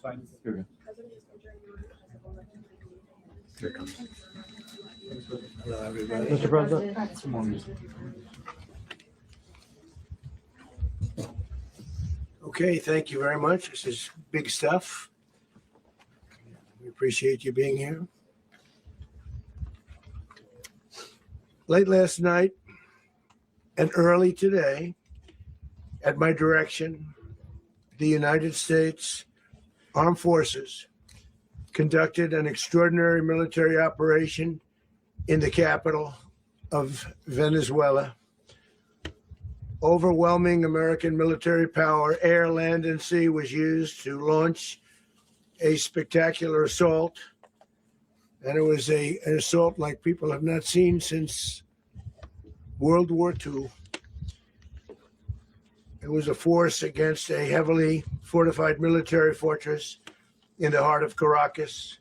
fine. You're good. Here it comes. Hello, everybody. Mr. President. Come on. Okay, thank you very much. This is big stuff. We appreciate you being here. Late last night and early today, at my direction, the United States Armed Forces conducted an extraordinary military operation in the capital of Venezuela. Overwhelming American military power, air, land, and sea, was used to launch a spectacular assault. And it was an assault like people have not seen since World War II. It was a force against a heavily fortified military fortress in the heart of Caracas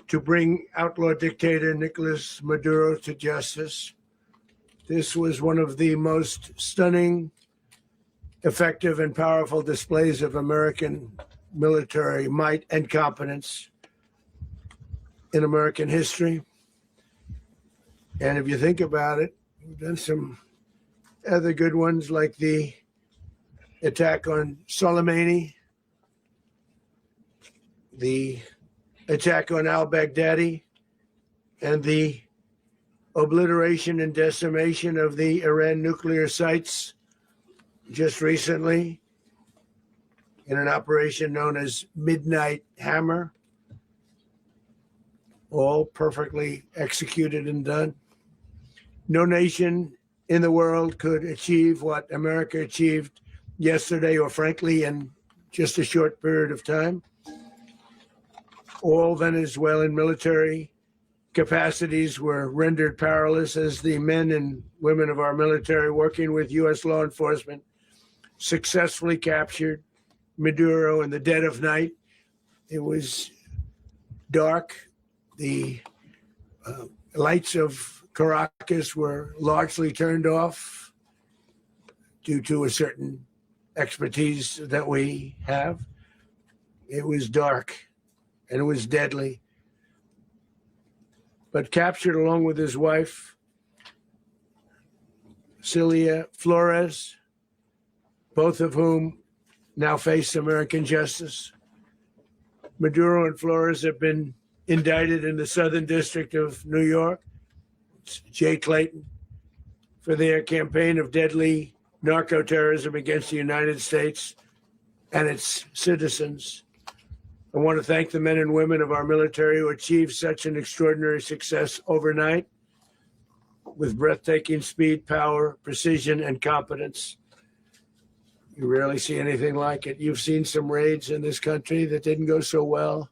to bring outlaw dictator Nicolás Maduro to justice. This was one of the most stunning, effective, and powerful displays of American military might and competence in American history. And if you think about it, we've done some other good ones like the attack on Soleimani, the attack on al-Baghdadi, and the obliteration and decimation of the Iran nuclear sites just recently in an operation known as Midnight Hammer, all perfectly executed and done. No nation in the world could achieve what America achieved yesterday, or frankly, in just a short period of time. All Venezuelan military capacities were rendered powerless as the men and women of our military, working with U.S. law enforcement, successfully captured Maduro in the dead of night. It was dark. The lights of Caracas were largely turned off due to a certain expertise that we have. It was dark and it was deadly. But captured along with his wife, Celia Flores, both of whom now face American justice. Maduro and Flores have been indicted in the Southern District of New York, Jay Clayton, for their campaign of deadly narco-terrorism against the United States and its citizens. I want to thank the men and women of our military who achieved such an extraordinary success overnight with breathtaking speed, power, precision, and competence. You rarely see anything like it. You've seen some raids in this country that didn't go so well.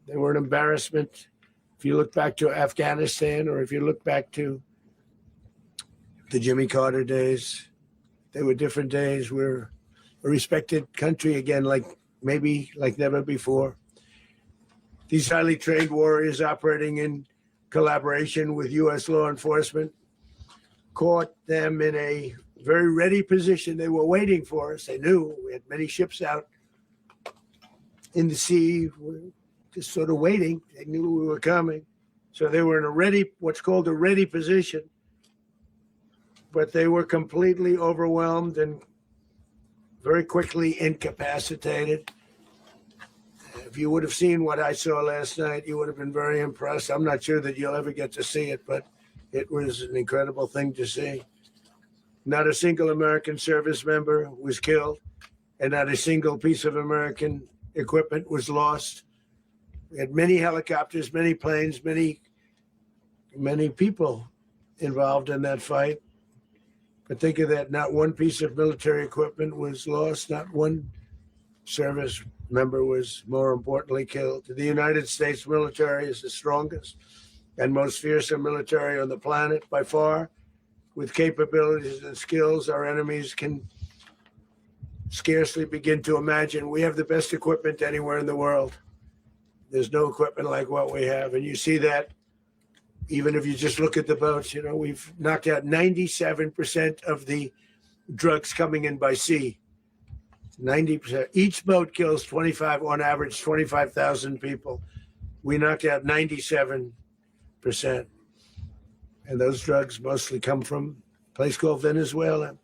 They were an embarrassment. If you look back to Afghanistan, or if you look back to the Jimmy Carter days, they were different days. We're a respected country again, like never before. These highly trained warriors, operating in collaboration with U.S. law enforcement, caught them in a very ready position. They were waiting for us. They knew we had many ships out in the sea, just sort of waiting. They knew we were coming. So they were in what's called a ready position. But they were completely overwhelmed and very quickly incapacitated. If you would have seen what I saw last night, you would have been very impressed. I'm not sure that you'll ever get to see it, but it was an incredible thing to see. Not a single American service member was killed, and not a single piece of American equipment was lost. We had many helicopters, many planes, many people involved in that fight. But think of that, not one piece of military equipment was lost, not one service member was, more importantly, killed. The United States military is the strongest and most fearsome military on the planet by far. With capabilities and skills our enemies can scarcely begin to imagine. We have the best equipment anywhere in the world. There's no equipment like what we have. And you see that even if you just look at the boats. You know, we've knocked out 97% of the drugs coming in by sea. 90%. Each boat kills 25, on average, 25,000 people. We knocked out 97%. And those drugs mostly come from a place called Venezuela.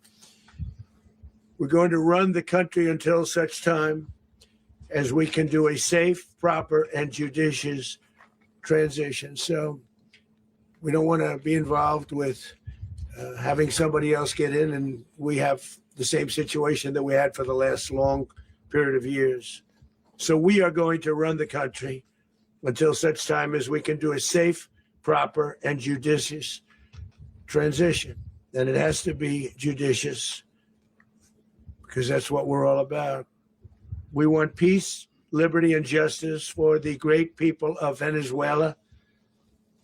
We're going to run the country until such time as we can do a safe, proper, and judicious transition. So we don't want to be involved with having somebody else get in, and we have the same situation that we had for the last long period of years. So we are going to run the country until such time as we can do a safe, proper, and judicious transition. And it has to be judicious because that's what we're all about. We want peace, liberty, and justice for the great people of Venezuela.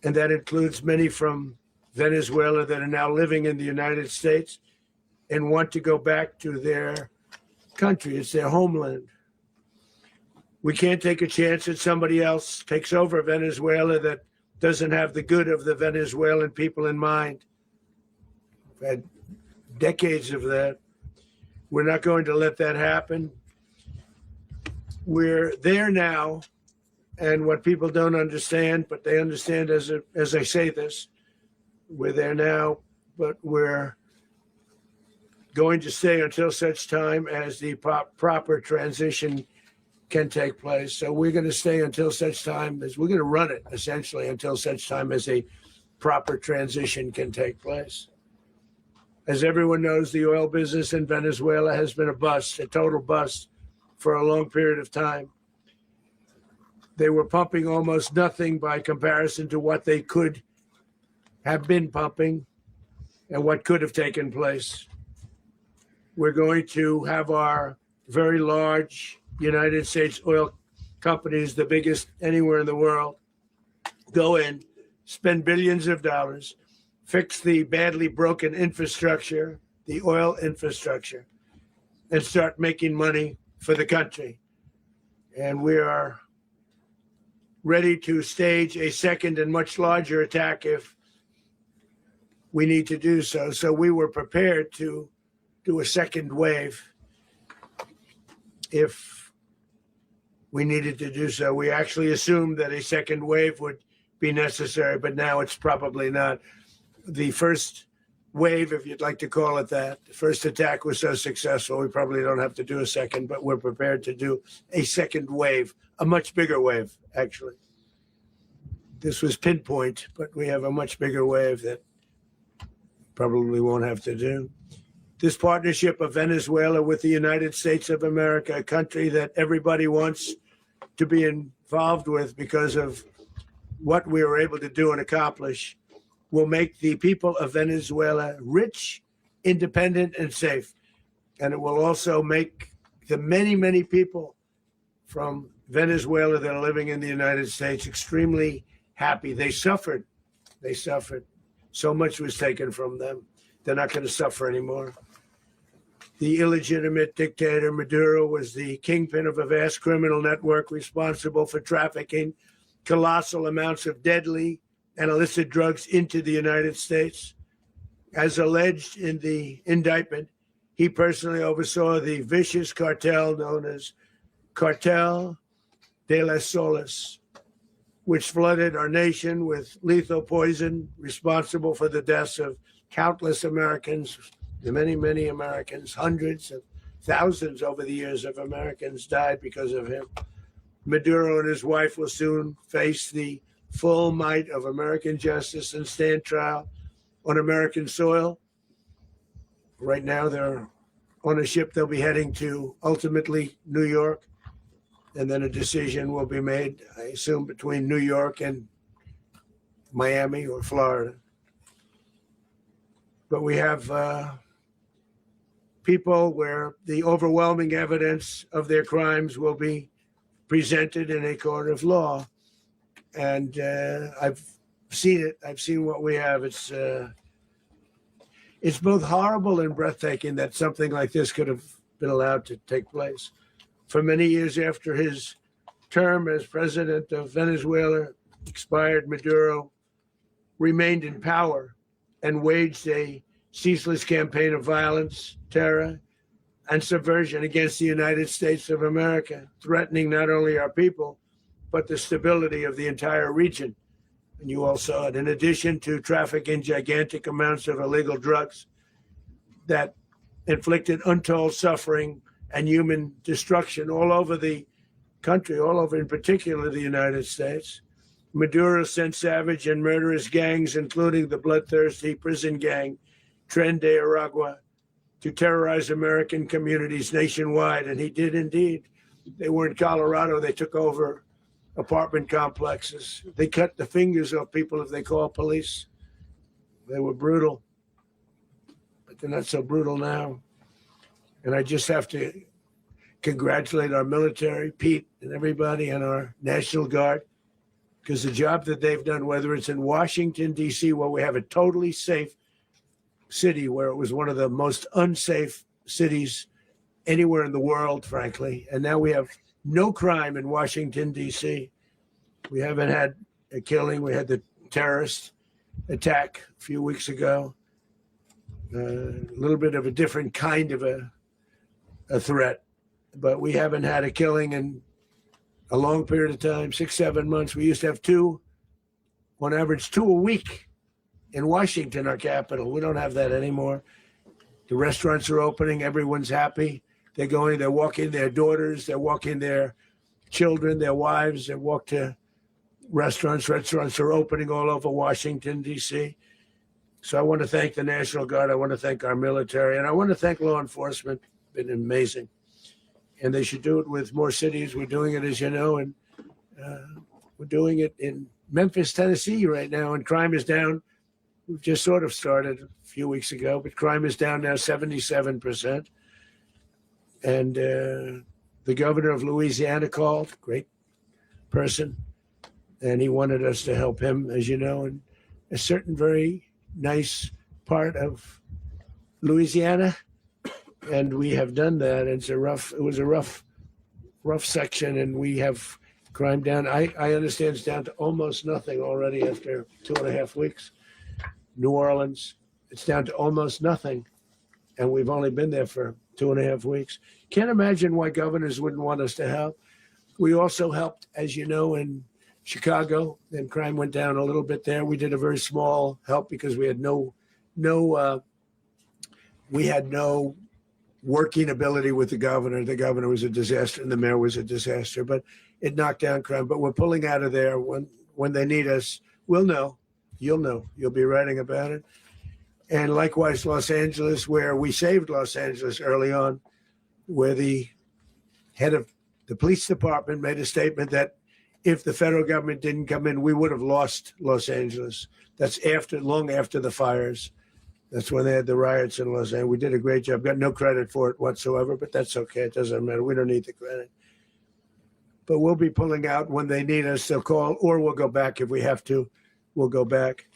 And that includes many from Venezuela that are now living in the United States and want to go back to their country. It's their homeland. We can't take a chance that somebody else takes over Venezuela that doesn't have the good of the Venezuelan people in mind. We've had decades of that. We're not going to let that happen. We're there now, and what people don't understand, but they understand as I say this, we're there now, but we're going to stay until such time as the proper transition can take place. So we're going to stay until such time as we're going to run it, essentially, until such time as a proper transition can take place. As everyone knows, the oil business in Venezuela has been a bust, a total bust, for a long period of time. They were pumping almost nothing by comparison to what they could have been pumping and what could have taken place. We're going to have our very large United States oil companies, the biggest anywhere in the world, go in, spend billions of dollars, fix the badly broken infrastructure, the oil infrastructure, and start making money for the country. And we are ready to stage a second and much larger attack if we need to do so. So we were prepared to do a second wave if we needed to do so. We actually assumed that a second wave would be necessary, but now it's probably not. The first wave, if you'd like to call it that, the first attack was so successful, we probably don't have to do a second, but we're prepared to do a second wave, a much bigger wave, actually. This was pinpoint, but we have a much bigger wave that probably won't have to do. This partnership of Venezuela with the United States of America, a country that everybody wants to be involved with because of what we were able to do and accomplish, will make the people of Venezuela rich, independent, and safe. And it will also make the many, many people from Venezuela that are living in the United States extremely happy. They suffered. They suffered. So much was taken from them. They're not going to suffer anymore. The illegitimate dictator Maduro was the kingpin of a vast criminal network responsible for trafficking colossal amounts of deadly and illicit drugs into the United States. As alleged in the indictment, he personally oversaw the vicious cartel known as Cartel de las Solas, which flooded our nation with lethal poison, responsible for the deaths of countless Americans, many, many Americans. Hundreds of thousands over the years of Americans died because of him. Maduro and his wife will soon face the full might of American justice and stand trial on American soil. Right now, they're on a ship. They'll be heading to, ultimately, New York. And then a decision will be made, I assume, between New York and Miami or Florida. But we have people where the overwhelming evidence of their crimes will be presented in a court of law. And I've seen it. I've seen what we have. It's both horrible and breathtaking that something like this could have been allowed to take place. For many years after his term as president of Venezuela expired, Maduro remained in power and waged a ceaseless campaign of violence, terror, and subversion against the United States of America, threatening not only our people, but the stability of the entire region. And you all saw it. In addition to trafficking gigantic amounts of illegal drugs that inflicted untold suffering and human destruction all over the country, all over, in particular, the United States. Maduro sent savage and murderous gangs, including the bloodthirsty prison gang, Tren de Aragua, to terrorize American communities nationwide. And he did indeed. They were in Colorado. They took over apartment complexes. They cut the fingers off people if they call police. They were brutal, but they're not so brutal now. And I just have to congratulate our military, Pete and everybody, and our National Guard, because the job that they've done, whether it's in Washington, D.C., where we have a totally safe city, where it was one of the most unsafe cities anywhere in the world, frankly, and now we have no crime in Washington, D.C. We haven't had a killing. We had the terrorist attack a few weeks ago. A little bit of a different kind of a threat, but we haven't had a killing in a long period of time, 6-7 months. We used to have two, on average, 2 a week in Washington, our capital. We don't have that anymore. The restaurants are opening. Everyone's happy. They're going, they're walking their daughters, they're walking their children, their wives, they walk to restaurants. Restaurants are opening all over Washington, D.C. So I want to thank the National Guard. I want to thank our military, and I want to thank law enforcement. Been amazing. And they should do it with more cities. We're doing it, as you know, and we're doing it in Memphis, Tennessee right now, and crime is down. We've just sort of started a few weeks ago, but crime is down now 77%. And the governor of Louisiana called, great person, and he wanted us to help him, as you know, in a certain very nice part of Louisiana. And we have done that. It was a rough section, and we have crime down. I understand it's down to almost nothing already after 2.5 weeks. New Orleans, it's down to almost nothing, and we've only been there for 2.5 weeks. Can't imagine why governors wouldn't want us to help. We also helped, as you know, in Chicago, and crime went down a little bit there. We did a very small help because we had no working ability with the governor. The governor was a disaster, and the mayor was a disaster, but it knocked down crime. But we're pulling out of there. When they need us, we'll know. You'll know. You'll be writing about it. And likewise, Los Angeles, where we saved Los Angeles early on, where the head of the police department made a statement that if the federal government didn't come in, we would have lost Los Angeles. That's long after the fires. That's when they had the riots in Los Angeles. We did a great job. Got no credit for it whatsoever, but that's okay. It doesn't matter. We don't need the credit. But we'll be pulling out when they need us. They'll call, or we'll go back if we have to. We'll go back.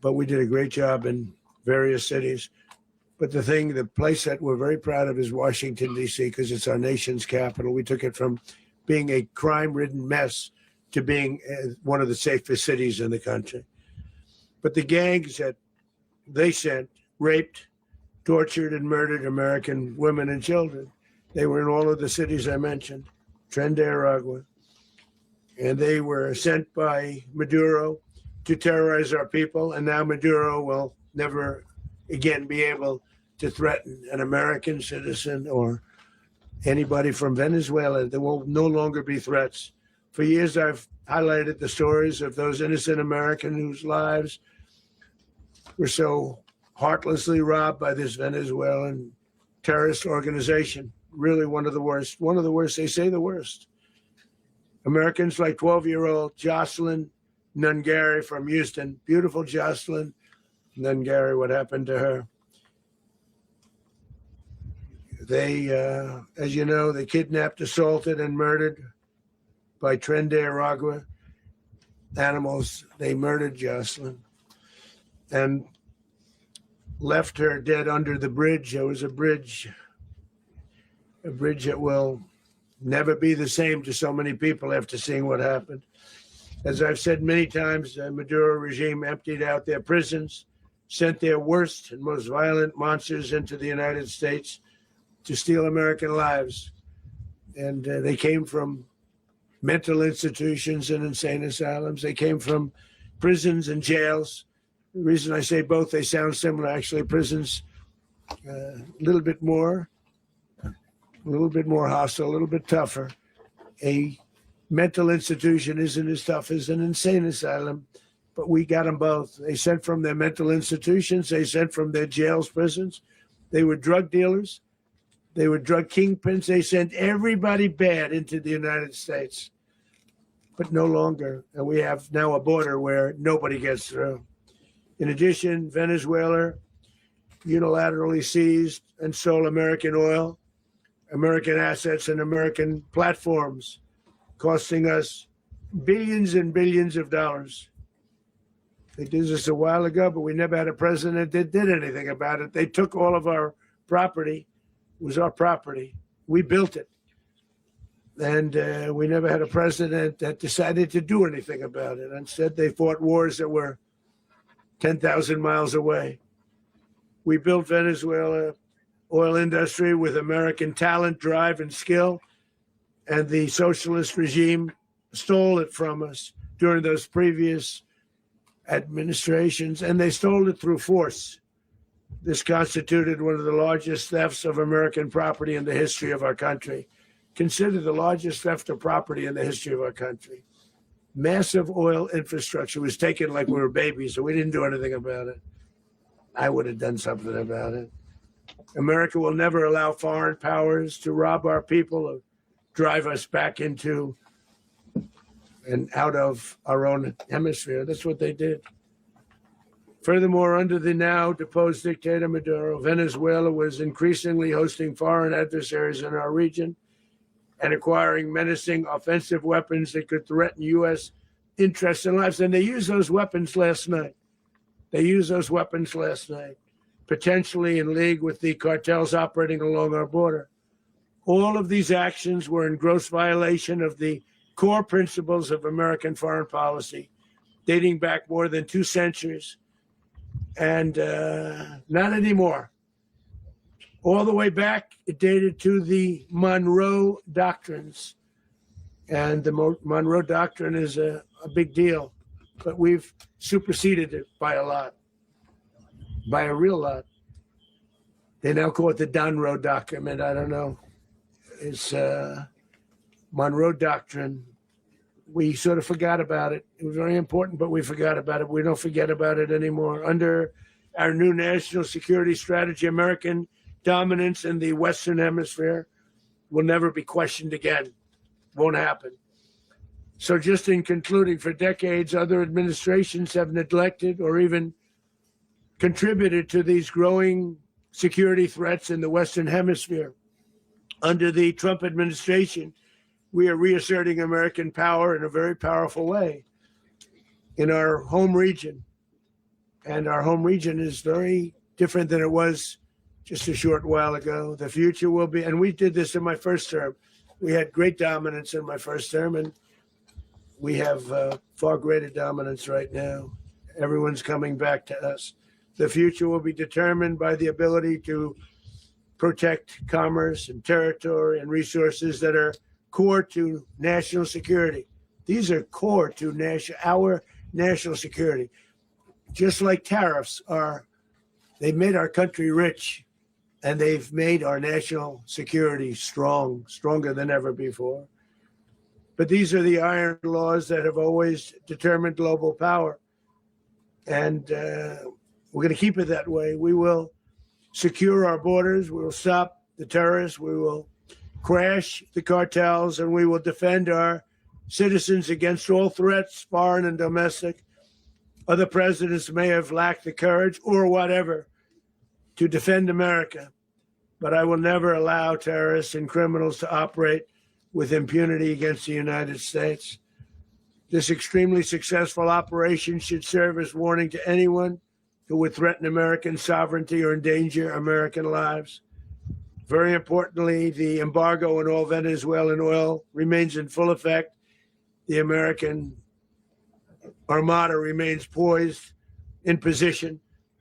But we did a great job in various cities. But the place that we're very proud of is Washington, D.C., because it's our nation's capital. We took it from being a crime-ridden mess to being one of the safest cities in the country. But the gangs that they sent raped, tortured, and murdered American women and children. They were in all of the cities I mentioned, Tren de Aragua. And they were sent by Maduro to terrorize our people. And now Maduro will never again be able to threaten an American citizen or anybody from Venezuela. There will no longer be threats. For years, I've highlighted the stories of those innocent Americans whose lives were so heartlessly robbed by this Venezuelan terrorist organization. Really one of the worst. One of the worst, they say the worst. Americans like 12-year-old Jocelyn Nungary from Houston. Beautiful Jocelyn Nungary, what happened to her? They, as you know, they kidnapped, assaulted, and murdered by Tren de Aragua animals. They murdered Jocelyn and left her dead under the bridge. There was a bridge that will never be the same to so many people after seeing what happened. As I've said many times, the Maduro regime emptied out their prisons, sent their worst and most violent monsters into the United States to steal American lives. And they came from mental institutions and insane asylums. They came from prisons and jails. The reason I say both, they sound similar. Actually, prisons a little bit more hostile, a little bit tougher. A mental institution isn't as tough as an insane asylum, but we got them both. They sent from their mental institutions. They sent from their jails, prisons. They were drug dealers. They were drug kingpins. They sent everybody bad into the United States, but no longer. And we have now a border where nobody gets through. In addition, Venezuela unilaterally seized and sold American oil, American assets, and American platforms, costing us billions and billions of dollars. They did this a while ago, but we never had a president that did anything about it. They took all of our property. It was our property. We built it. And we never had a president that decided to do anything about it. Instead, they fought wars that were 10,000 miles away. We built Venezuela oil industry with American talent, drive, and skill, and the socialist regime stole it from us during those previous administrations, and they stole it through force. This constituted one of the largest thefts of American property in the history of our country. Considered the largest theft of property in the history of our country. Massive oil infrastructure was taken like we were babies, so we didn't do anything about it. I would have done something about it. America will never allow foreign powers to rob our people or drive us back into and out of our own hemisphere. That's what they did. Furthermore, under the now deposed dictator Maduro, Venezuela was increasingly hosting foreign adversaries in our region and acquiring menacing offensive weapons that could threaten U.S. interests and lives. And they used those weapons last night. Potentially in league with the cartels operating along our border. All of these actions were in gross violation of the core principles of American foreign policy, dating back more than 2 centuries. And not anymore. All the way back, it dated to the Monroe Doctrines. And the Monroe Doctrine is a big deal, but we've superseded it by a lot, by a real lot. They now call it the Monroe Document. I don't know. It's Monroe Doctrine. We sort of forgot about it. It was very important, but we forgot about it. We don't forget about it anymore. Under our new national security strategy, American dominance in the Western Hemisphere will never be questioned again. Won't happen. So just in concluding, for decades, other administrations have neglected or even contributed to these growing security threats in the Western Hemisphere. Under the Trump administration, we are reasserting American power in a very powerful way in our home region. And our home region is very different than it was just a short while ago. The future will be, and we did this in my first term. We had great dominance in my first term, and we have far greater dominance right now. Everyone's coming back to us. The future will be determined by the ability to protect commerce and territory and resources that are core to national security. These are core to our national security. Just like tariffs are, they made our country rich, and they've made our national security stronger than ever before. But these are the iron laws that have always determined global power. And we're going to keep it that way. We will secure our borders. We will stop the terrorists. We will crash the cartels, and we will defend our citizens against all threats, foreign and domestic. Other presidents may have lacked the courage or whatever to defend America, but I will never allow terrorists and criminals to operate with impunity against the United States. This extremely successful operation should serve as warning to anyone who would threaten American sovereignty or endanger American lives. Very importantly, the embargo on all Venezuelan oil remains in full effect. The American Armada remains poised in position,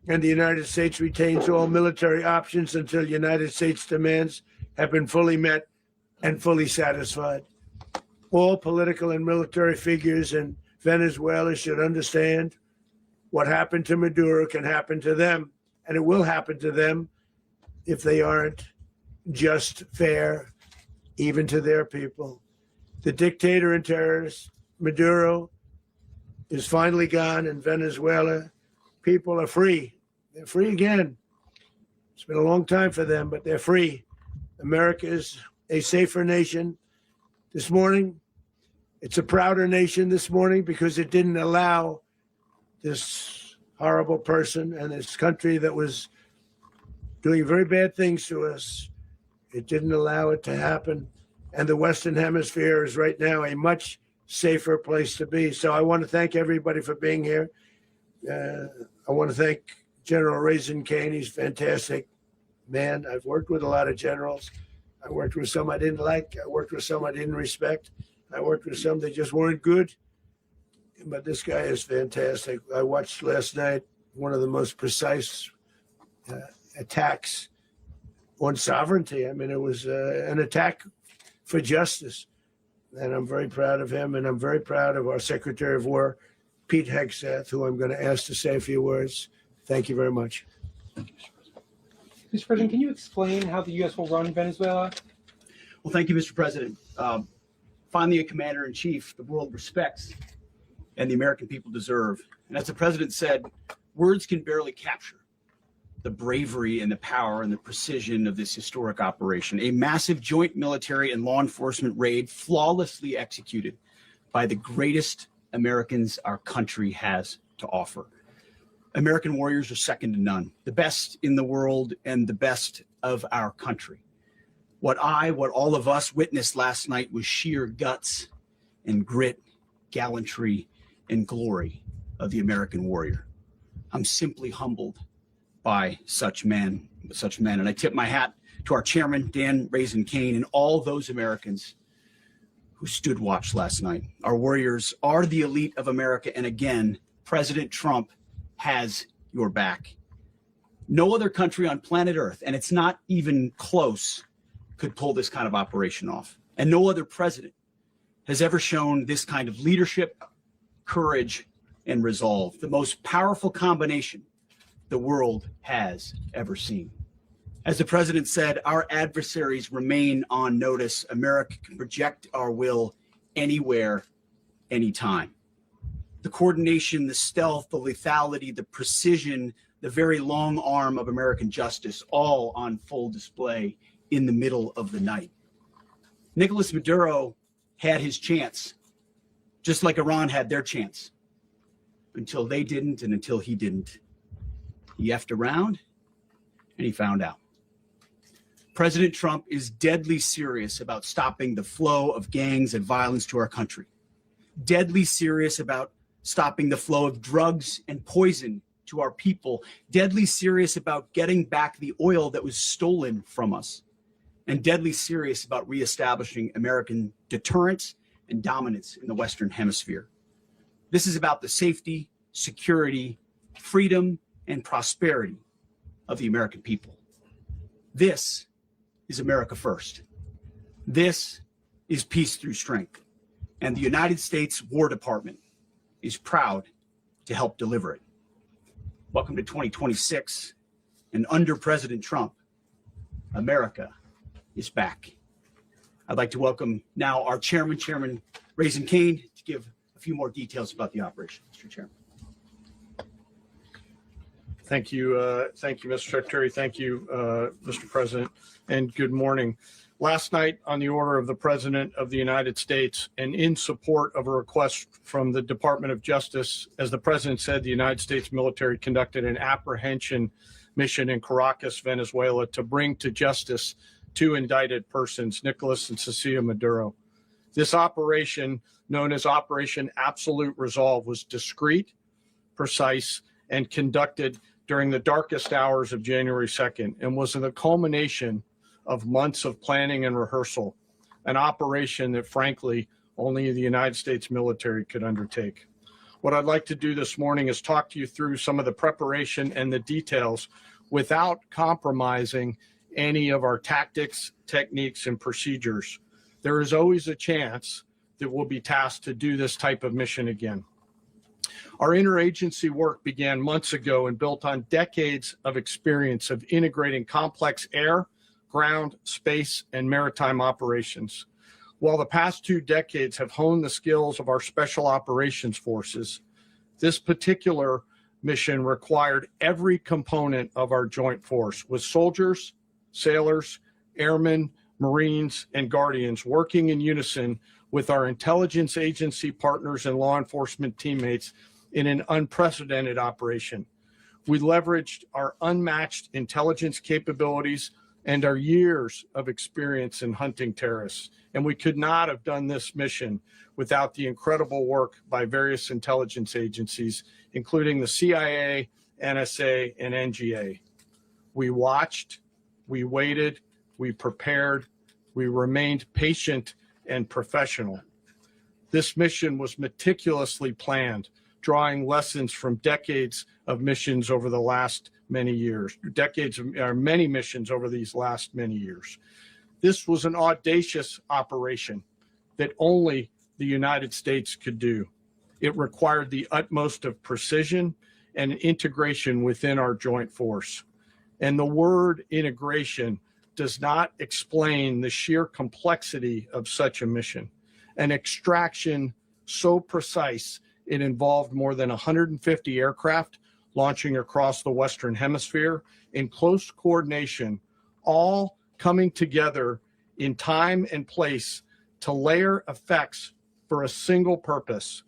and the United States retains all military options until United States demands have been fully met and fully satisfied. All political and military figures in Venezuela should understand what happened to Maduro can happen to them, and it will happen to them if they aren't just fair, even to their people. The dictator and terrorist, Maduro, is finally gone in Venezuela. People are free. They're free again. It's been a long time for them, but they're free. America is a safer nation. This morning, it's a prouder nation this morning because it didn't allow this horrible person and this country that was doing very bad things to us. It didn't allow it to happen. And the Western Hemisphere is right now a much safer place to be. So I want to thank everybody for being here. I want to thank General Raisin Kane. He's a fantastic man. I've worked with a lot of generals. I worked with some I didn't like. I worked with some I didn't respect. I worked with some that just weren't good. But this guy is fantastic. I watched last night one of the most precise attacks on sovereignty. I mean, it was an attack for justice. And I'm very proud of him. And I'm very proud of our Secretary of War, Pete Hegseth, who I'm going to ask to say a few words. Thank you very much. Mr. President, can you explain how the U.S. will run Venezuela? Well, thank you, Mr. President. Finally, a commander-in-chief the world respects and the American people deserve. And as the president said, words can barely capture the bravery and the power and the precision of this historic operation. A massive joint military and law enforcement raid flawlessly executed by the greatest Americans our country has to offer. American warriors are second to none, the best in the world and the best of our country. What all of us witnessed last night was sheer guts and grit, gallantry, and glory of the American warrior. I'm simply humbled by such men. And I tip my hat to our chairman, Dan Raisin Kane, and all those Americans who stood watch last night. Our warriors are the elite of America. And again, President Trump has your back. No other country on planet Earth, and it's not even close, could pull this kind of operation off. And no other president has ever shown this kind of leadership, courage, and resolve, the most powerful combination the world has ever seen. As the president said, our adversaries remain on notice. America can project our will anywhere, anytime. The coordination, the stealth, the lethality, the precision, the very long arm of American justice, all on full display in the middle of the night. Nicolás Maduro had his chance, just like Iran had their chance, until they didn't and until he didn't. He effed around and he found out. President Trump is deadly serious about stopping the flow of gangs and violence to our country, deadly serious about stopping the flow of drugs and poison to our people, deadly serious about getting back the oil that was stolen from us, and deadly serious about reestablishing American deterrence and dominance in the Western Hemisphere. This is about the safety, security, freedom, and prosperity of the American people. This is America first. This is peace through strength. And the United States War Department is proud to help deliver it. Welcome to 2026. And under President Trump, America is back. I'd like to welcome now our chairman, Chairman Raisin Kane, to give a few more details about the operation. Mr. Chairman. Thank you, Mr. Secretary. Thank you, Mr. President, and good morning. Last night, on the order of the President of the United States and in support of a request from the Department of Justice, as the President said, the United States military conducted an apprehension mission in Caracas, Venezuela, to bring to justice two indicted persons, Nicolás and Cecilia Maduro. This operation, known as Operation Absolute Resolve, was discreet, precise, and conducted during the darkest hours of January 2nd and was the culmination of months of planning and rehearsal, an operation that, frankly, only the United States military could undertake. What I'd like to do this morning is talk to you through some of the preparation and the details without compromising any of our tactics, techniques, and procedures. There is always a chance that we'll be tasked to do this type of mission again. Our interagency work began months ago and built on decades of experience of integrating complex air, ground, space, and maritime operations. While the past 2 decades have honed the skills of our special operations forces, this particular mission required every component of our joint force, with soldiers, sailors, airmen, Marines, and Guardians working in unison with our intelligence agency partners and law enforcement teammates in an unprecedented operation. We leveraged our unmatched intelligence capabilities and our years of experience in hunting terrorists. And we could not have done this mission without the incredible work by various intelligence agencies, including the CIA, NSA, and NGA. We watched, we waited, we prepared, we remained patient and professional. This mission was meticulously planned, drawing lessons from decades of missions over the last many years, many missions over these last many years. This was an audacious operation that only the United States could do. It required the utmost of precision and integration within our joint force. And the word integration does not explain the sheer complexity of such a mission. An extraction so precise, it involved more than 150 aircraft launching across the Western Hemisphere in close coordination, all coming together in time and place to layer effects for a single purpose: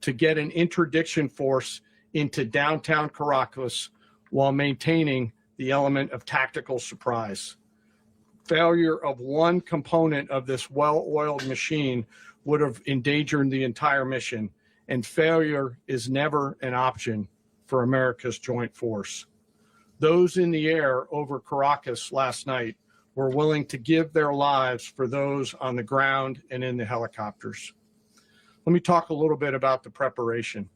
to get an interdiction force into downtown Caracas while maintaining the element of tactical surprise. Failure of one component of this well-oiled machine would have endangered the entire mission, and failure is never an option for America's joint force. Those in the air over Caracas last night were willing to give their lives for those on the ground and in the helicopters. Let me talk a little bit about the preparation.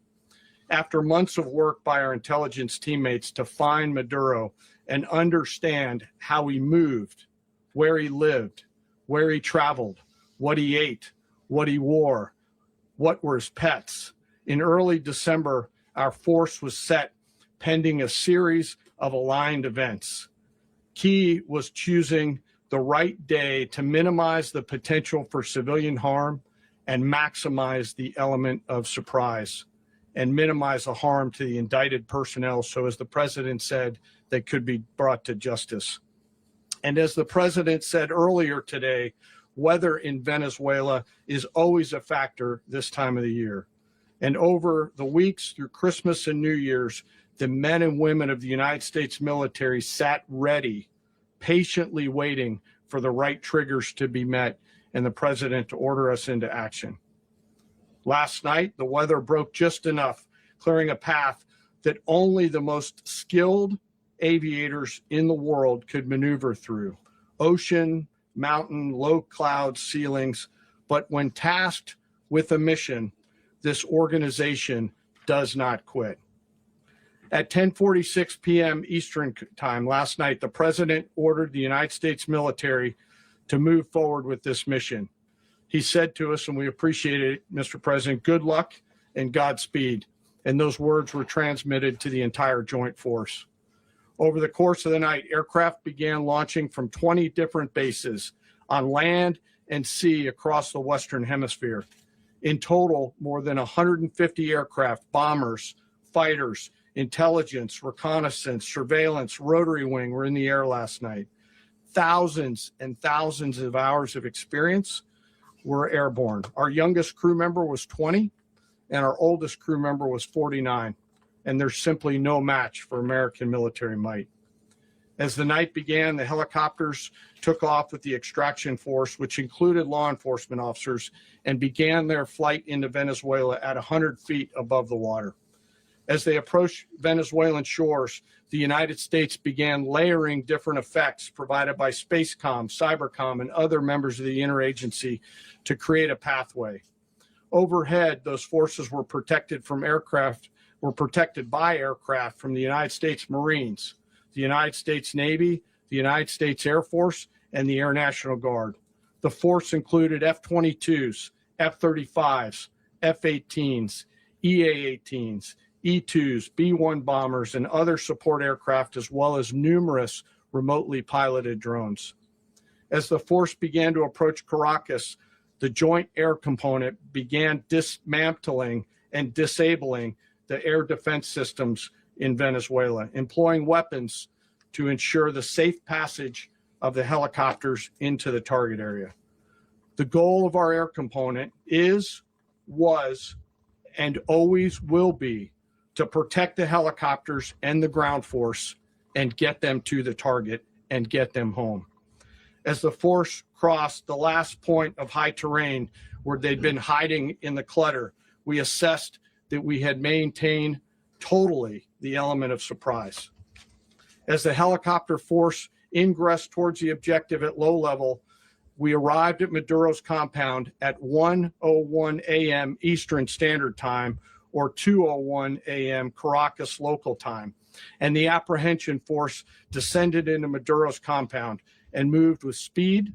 After months of work by our intelligence teammates to find Maduro and understand how he moved, where he lived, where he traveled, what he ate, what he wore, what were his pets, in early December, our force was set pending a series of aligned events. Key was choosing the right day to minimize the potential for civilian harm and maximize the element of surprise, and minimize the harm to the indicted personnel, so as the president said, they could be brought to justice. And as the president said earlier today, weather in Venezuela is always a factor this time of the year. And over the weeks through Christmas and New Year's, the men and women of the United States military sat ready, patiently waiting for the right triggers to be met and the president to order us into action. Last night, the weather broke just enough, clearing a path that only the most skilled aviators in the world could maneuver through. Ocean, mountain, low cloud ceilings. But when tasked with a mission, this organization does not quit. At 10:46 p.m. Eastern time last night, the president ordered the United States military to move forward with this mission. He said to us, and we appreciate it, Mr. President, good luck and Godspeed. And those words were transmitted to the entire joint force. Over the course of the night, aircraft began launching from 20 different bases on land and sea across the Western Hemisphere. In total, more than 150 aircraft, bombers, fighters, intelligence, reconnaissance, surveillance, rotary wing were in the air last night. Thousands and thousands of hours of experience were airborne. Our youngest crew member was 20, and our oldest crew member was 49. And there's simply no match for American military might. As the night began, the helicopters took off with the extraction force, which included law enforcement officers, and began their flight into Venezuela at 100 feet above the water. As they approached Venezuelan shores, the United States began layering different effects provided by Spacecom, Cybercom, and other members of the interagency to create a pathway. Overhead, those forces were protected by aircraft from the United States Marines, the United States Navy, the United States Air Force, and the Air National Guard. The force included F-22s, F-35s, F-18s, EA-18s, E-2s, B-1 bombers, and other support aircraft, as well as numerous remotely piloted drones. As the force began to approach Caracas, the Joint Air Component began dismantling and disabling the air defense systems in Venezuela, employing weapons to ensure the safe passage of the helicopters into the target area. The goal of our air component is, was, and always will be to protect the helicopters and the ground force and get them to the target and get them home. As the force crossed the last point of high terrain where they'd been hiding in the clutter, we assessed that we had maintained totally the element of surprise. As the helicopter force ingressed towards the objective at low level, we arrived at Maduro's compound at 1:01 a.m. Eastern Standard Time, or 2:01 a.m. Caracas local time, and the apprehension force descended into Maduro's compound and moved with speed,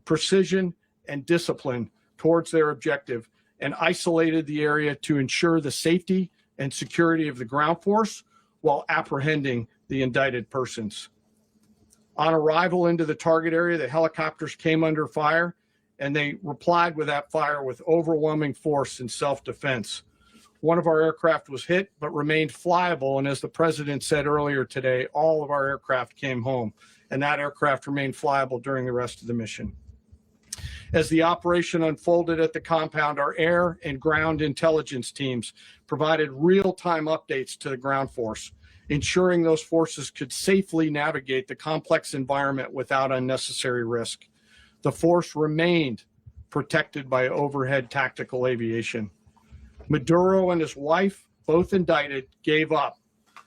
precision, and discipline towards their objective, and isolated the area to ensure the safety and security of the ground force while apprehending the indicted persons. On arrival into the target area, the helicopters came under fire, and they replied with that fire with overwhelming force and self-defense. One of our aircraft was hit, but remained flyable, and as the president said earlier today, all of our aircraft came home, and that aircraft remained flyable during the rest of the mission. As the operation unfolded at the compound, our air and ground intelligence teams provided real-time updates to the ground force, ensuring those forces could safely navigate the complex environment without unnecessary risk. The force remained protected by overhead tactical aviation. Maduro and his wife, both indicted, gave up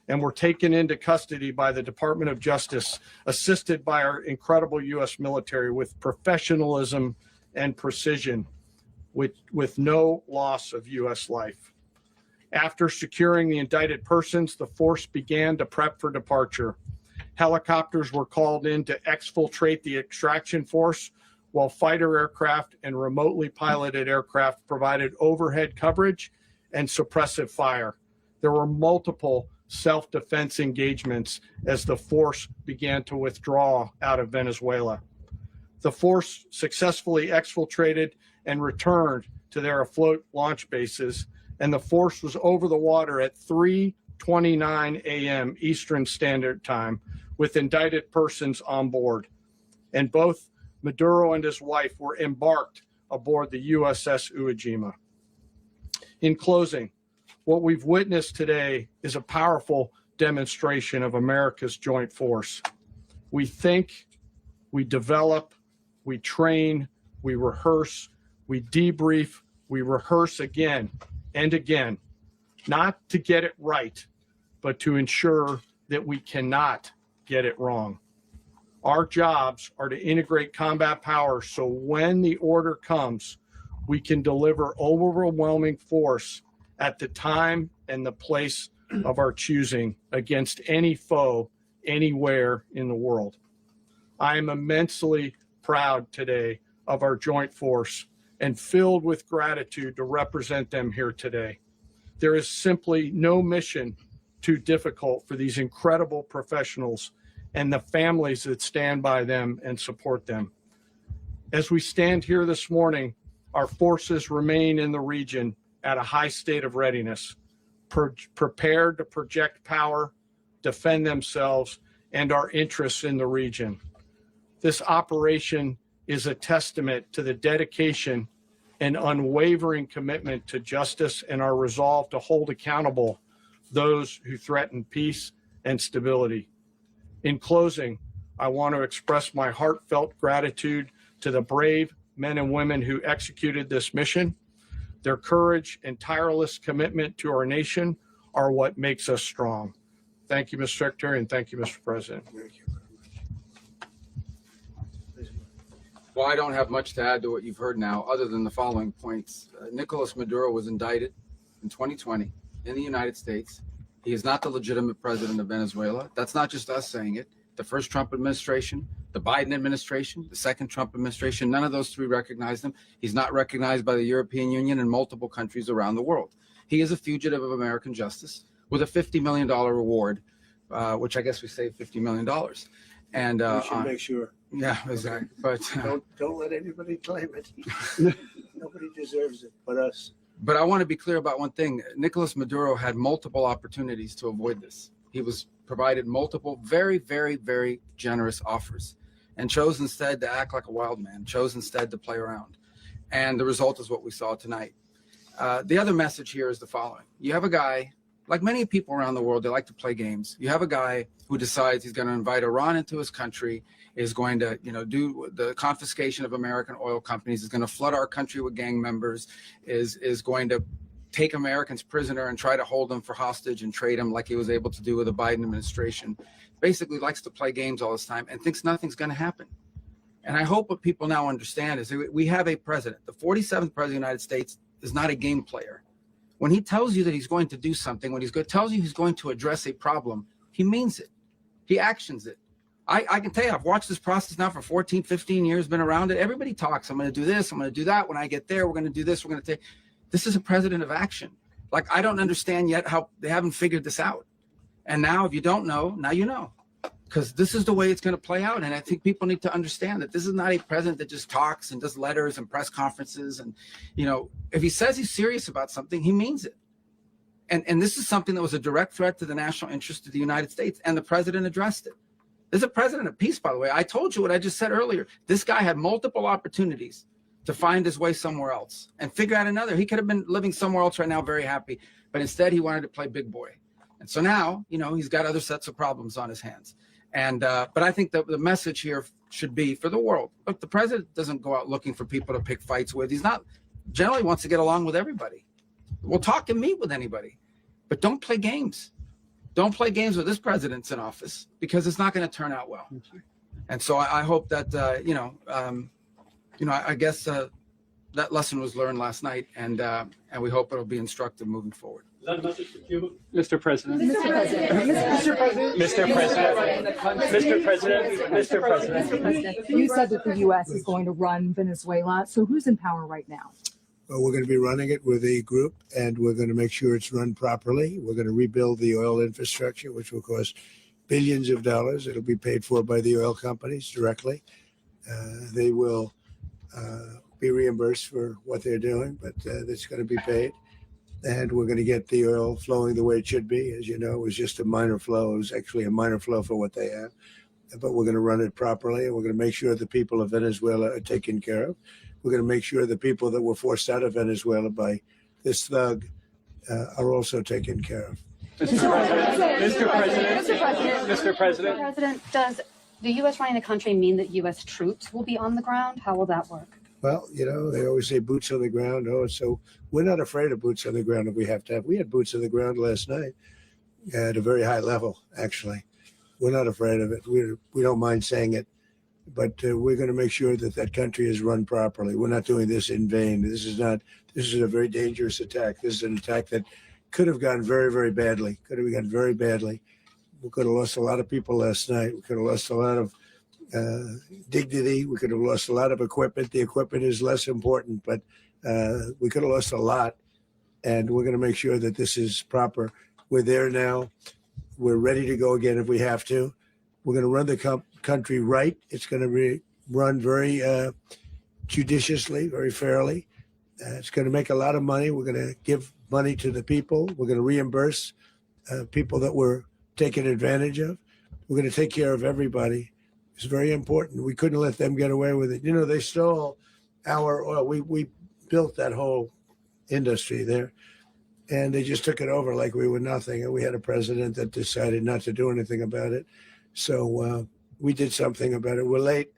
and were taken into custody by the Department of Justice, assisted by our incredible U.S. military with professionalism and precision, with no loss of U.S. life. After securing the indicted persons, the force began to prep for departure. Helicopters were called in to exfiltrate the extraction force, while fighter aircraft and remotely piloted aircraft provided overhead coverage and suppressive fire. There were multiple self-defense engagements as the force began to withdraw out of Venezuela. The force successfully exfiltrated and returned to their afloat launch bases, and the force was over the water at 3:29 a.m. Eastern Standard Time with indicted persons on board. And both Maduro and his wife were embarked aboard the USS Uejima. In closing, what we've witnessed today is a powerful demonstration of America's joint force. We think, we develop, we train, we rehearse, we debrief, we rehearse again and again, not to get it right, but to ensure that we cannot get it wrong. Our jobs are to integrate combat power so when the order comes, we can deliver overwhelming force at the time and the place of our choosing against any foe anywhere in the world. I am immensely proud today of our joint force and filled with gratitude to represent them here today. There is simply no mission too difficult for these incredible professionals and the families that stand by them and support them. As we stand here this morning, our forces remain in the region at a high state of readiness, prepared to project power, defend themselves, and our interests in the region. This operation is a testament to the dedication and unwavering commitment to justice and our resolve to hold accountable those who threaten peace and stability. In closing, I want to express my heartfelt gratitude to the brave men and women who executed this mission. Their courage and tireless commitment to our nation are what makes us strong. Thank you, Mr. Secretary, and thank you, Mr. President. Well, I don't have much to add to what you've heard now, other than the following points. Nicolás Maduro was indicted in 2020 in the United States. He is not the legitimate president of Venezuela. That's not just us saying it. the first Trump administration, the Biden administration, the second Trump administration. None of those three recognized him. He's not recognized by the European Union and multiple countries around the world. He is a fugitive of American justice with a $50 million reward, which I guess we saved $50 million. And We should make sure. yeah, exactly. But Don't let anybody claim it. Nobody deserves it but us. But I want to be clear about one thing. Nicolás Maduro had multiple opportunities to avoid this. He was provided multiple very, very, very generous offers and chose instead to act like a wild man, chose instead to play around. And the result is what we saw tonight. The other message here is the following. You have a guy, like many people around the world, they like to play games. You have a guy who decides he's going to invite Iran into his country, is going to, do the confiscation of American oil companies, is going to flood our country with gang members, is going to take Americans prisoner and try to hold them for hostage and trade them like he was able to do with the Biden administration. Basically likes to play games all this time and thinks nothing's going to happen. And I hope what people now understand is that we have a president. The 47th president of the United States is not a game player. When he tells you that he's going to do something, when tells you he's going to address a problem, he means it. He actions it. I can tell you, I've watched this process now for 14, 15 years, been around it. Everybody talks. I'm going to do this. I'm going to do that. When I get there, we're going to do this. We're going to take. This is a president of action. Like, I don't understand yet how they haven't figured this out. And now, if you don't know, now you know. Because this is the way it's going to play out. And I think people need to understand that this is not a president that just talks and does letters and press conferences. And, if he says he's serious about something, he means it. And this is something that was a direct threat to the national interest of the United States. And the president addressed it. This is a president of peace, by the way. I told you what I just said earlier. This guy had multiple opportunities to find his way somewhere else and figure out another. He could have been living somewhere else right now, very happy. But instead, he wanted to play big boy. And so now, he's got other sets of problems on his hands. And but I think the message here should be for the world. Look, the president doesn't go out looking for people to pick fights with. He's not generally wants to get along with everybody. We'll talk and meet with anybody, but don't play games. Don't play games with this president's in office because it's not going to turn out well. And so I hope that I guess that lesson was learned last night, and we hope it'll be instructive moving forward. Is that a message for Cuba? Mr. President. Mr. President. Mr. President. Mr. President. You said that the U.S. is going to run Venezuela. So who's in power right now? Well, we're going to be running it with a group, and we're going to make sure it's run properly. We're going to rebuild the oil infrastructure, which will cost billions of dollars. It'll be paid for by the oil companies directly. They will be reimbursed for what they're doing, but it's going to be paid. And we're going to get the oil flowing the way it should be. As you know, it was just a minor flow. It was actually a minor flow for what they have. But we're going to run it properly, and we're going to make sure the people of Venezuela are taken care of. We're going to make sure the people that were forced out of Venezuela by this thug are also taken care of. Mr. President. Does the U.S. running the country mean that U.S. troops will be on the ground? How will that work? Well, they always say boots on the ground. Oh, so we're not afraid of boots on the ground if we have to have. We had boots on the ground last night at a very high level, actually. We're not afraid of it. We don't mind saying it. But we're going to make sure that that country is run properly. We're not doing this in vain. This is a very dangerous attack. This is an attack that could have gone very, very badly. Could have gone very badly. We could have lost a lot of people last night. We could have lost a lot of dignity. We could have lost a lot of equipment. The equipment is less important, but we could have lost a lot. And we're going to make sure that this is proper. We're there now. We're ready to go again if we have to. We're going to run the country right. It's going to be run very judiciously, very fairly. It's going to make a lot of money. We're going to give money to the people. We're going to reimburse people that were taken advantage of. We're going to take care of everybody. It's very important. We couldn't let them get away with it. They stole our oil. We built that whole industry there, and they just took it over like we were nothing. And we had a president that decided not to do anything about it. So we did something about it. We're late,